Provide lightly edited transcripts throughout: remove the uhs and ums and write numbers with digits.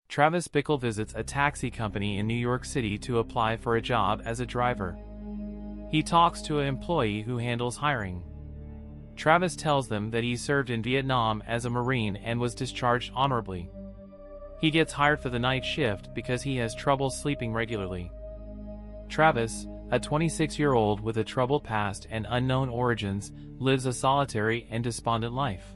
Travis Bickle visits a taxi company in New York City to apply for a job as a driver. He talks to an employee who handles hiring. Travis tells them that he served in Vietnam as a Marine and was discharged honorably. He gets hired for the night shift because he has trouble sleeping regularly. Travis, a 26-year-old with a troubled past and unknown origins, lives a solitary and despondent life.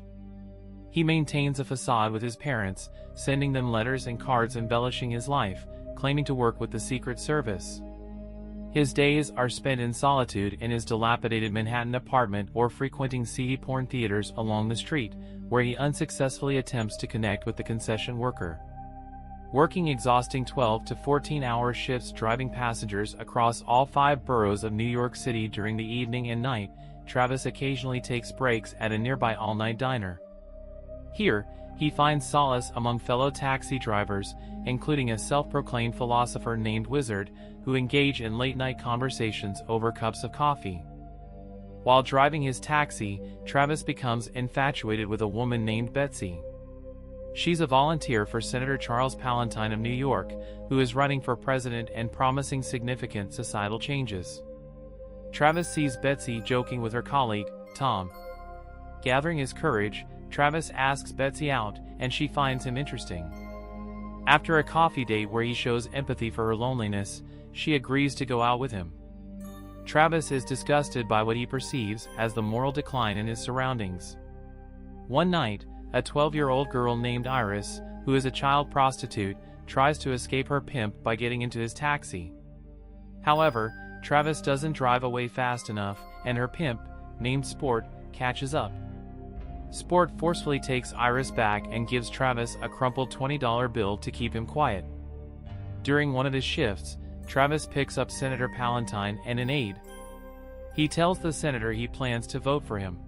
He maintains a facade with his parents, sending them letters and cards embellishing his life, claiming to work with the Secret Service. His days are spent in solitude in his dilapidated Manhattan apartment or frequenting seedy porn theaters along the street, where he unsuccessfully attempts to connect with the concession worker. Working exhausting 12 to 14-hour shifts driving passengers across all 5 boroughs of New York City during the evening and night, Travis occasionally takes breaks at a nearby all-night diner. Here, he finds solace among fellow taxi drivers, including a self-proclaimed philosopher named Wizard, who engage in late-night conversations over cups of coffee. While driving his taxi, Travis becomes infatuated with a woman named Betsy. She's a volunteer for Senator Charles Palantine of New York, who is running for president and promising significant societal changes. Travis sees Betsy joking with her colleague, Tom. Gathering his courage, Travis asks Betsy out, and she finds him interesting. After a coffee date where he shows empathy for her loneliness, she agrees to go out with him. Travis is disgusted by what he perceives as the moral decline in his surroundings. One night, a 12-year-old girl named Iris, who is a child prostitute, tries to escape her pimp by getting into his taxi. However, Travis doesn't drive away fast enough, and her pimp, named Sport, catches up. Sport forcefully takes Iris back and gives Travis a crumpled $20 bill to keep him quiet. During one of his shifts, Travis picks up Senator Palantine and an aide. He tells the senator he plans to vote for him.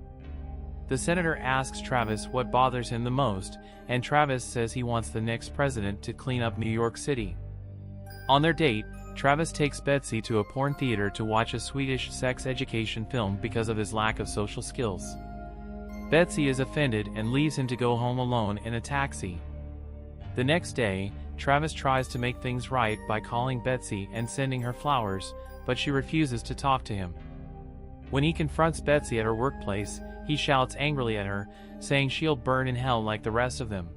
The senator asks Travis what bothers him the most, and Travis says he wants the next president to clean up New York City. On their date, Travis takes Betsy to a porn theater to watch a Swedish sex education film because of his lack of social skills. Betsy is offended and leaves him to go home alone in a taxi. The next day, Travis tries to make things right by calling Betsy and sending her flowers, but she refuses to talk to him. When he confronts Betsy at her workplace, he shouts angrily at her, saying she'll burn in hell like the rest of them.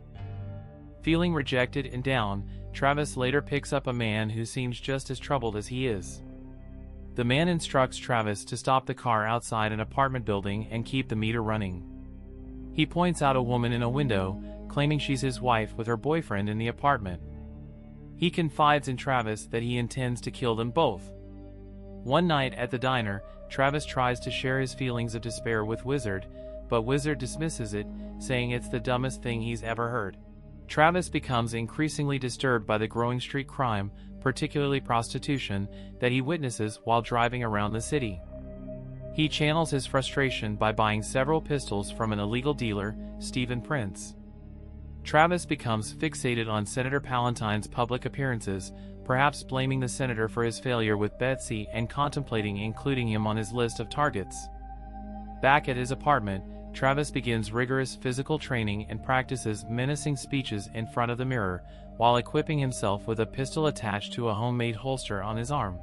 Feeling rejected and down, Travis later picks up a man who seems just as troubled as he is. The man instructs Travis to stop the car outside an apartment building and keep the meter running. He points out a woman in a window, claiming she's his wife with her boyfriend in the apartment. He confides in Travis that he intends to kill them both. One night at the diner, Travis tries to share his feelings of despair with Wizard, but Wizard dismisses it, saying it's the dumbest thing he's ever heard. Travis becomes increasingly disturbed by the growing street crime, particularly prostitution, that he witnesses while driving around the city. He channels his frustration by buying several pistols from an illegal dealer, Stephen Prince. Travis becomes fixated on Senator Palantine's public appearances, perhaps blaming the senator for his failure with Betsy and contemplating including him on his list of targets. Back at his apartment, Travis begins rigorous physical training and practices menacing speeches in front of the mirror, while equipping himself with a pistol attached to a homemade holster on his arm.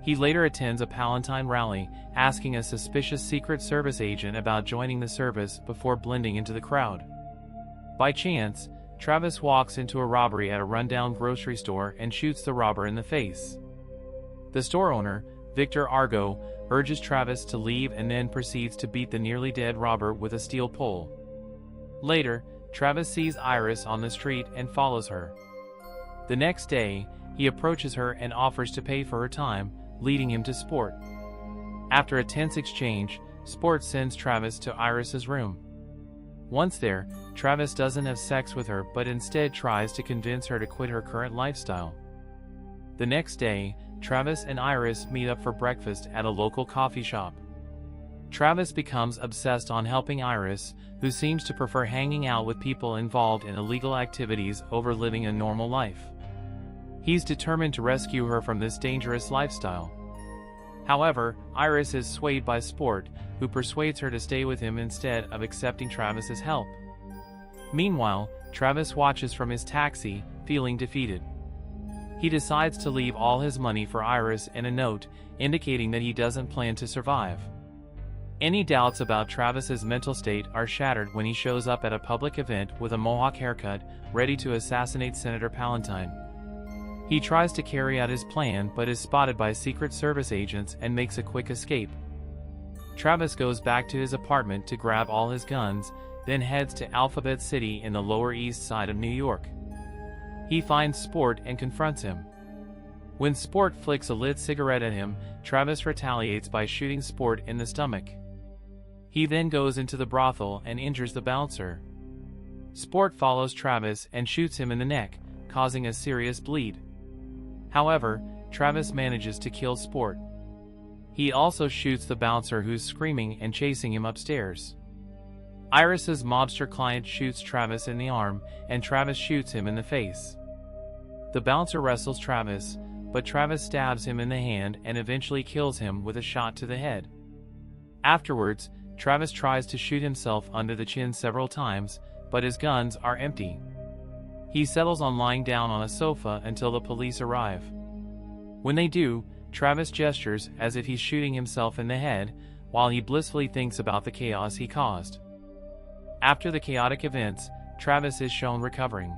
He later attends a Palantine rally, asking a suspicious Secret Service agent about joining the service before blending into the crowd. By chance, Travis walks into a robbery at a rundown grocery store and shoots the robber in the face. The store owner, Victor Argo, urges Travis to leave and then proceeds to beat the nearly dead robber with a steel pole. Later, Travis sees Iris on the street and follows her. The next day, he approaches her and offers to pay for her time, leading him to Sport. After a tense exchange, Sport sends Travis to Iris's room. Once there, Travis doesn't have sex with her but instead tries to convince her to quit her current lifestyle. The next day, Travis and Iris meet up for breakfast at a local coffee shop. Travis becomes obsessed on helping Iris, who seems to prefer hanging out with people involved in illegal activities over living a normal life. He's determined to rescue her from this dangerous lifestyle. However, Iris is swayed by Sport, who persuades her to stay with him instead of accepting Travis's help. Meanwhile, Travis watches from his taxi, feeling defeated. He decides to leave all his money for Iris and a note, indicating that he doesn't plan to survive. Any doubts about Travis's mental state are shattered when he shows up at a public event with a mohawk haircut, ready to assassinate Senator Palantine. He tries to carry out his plan but is spotted by Secret Service agents and makes a quick escape. Travis goes back to his apartment to grab all his guns, then heads to Alphabet City in the Lower East Side of New York. He finds Sport and confronts him. When Sport flicks a lit cigarette at him, Travis retaliates by shooting Sport in the stomach. He then goes into the brothel and injures the bouncer. Sport follows Travis and shoots him in the neck, causing a serious bleed. However, Travis manages to kill Sport. He also shoots the bouncer, who's screaming and chasing him upstairs. Iris's mobster client shoots Travis in the arm, and Travis shoots him in the face. The bouncer wrestles Travis, but Travis stabs him in the hand and eventually kills him with a shot to the head. Afterwards, Travis tries to shoot himself under the chin several times, but his guns are empty. He settles on lying down on a sofa until the police arrive. When they do, Travis gestures as if he's shooting himself in the head, while he blissfully thinks about the chaos he caused. After the chaotic events, Travis is shown recovering.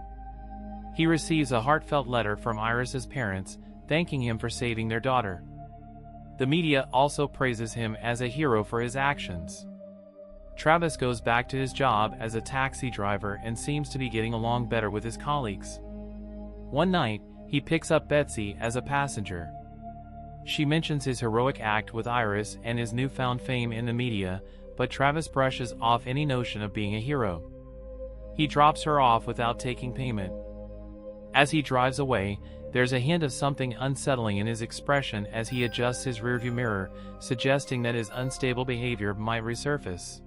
He receives a heartfelt letter from Iris's parents, thanking him for saving their daughter. The media also praises him as a hero for his actions. Travis goes back to his job as a taxi driver and seems to be getting along better with his colleagues. One night, he picks up Betsy as a passenger. She mentions his heroic act with Iris and his newfound fame in the media, but Travis brushes off any notion of being a hero. He drops her off without taking payment. As he drives away, there's a hint of something unsettling in his expression as he adjusts his rearview mirror, suggesting that his unstable behavior might resurface.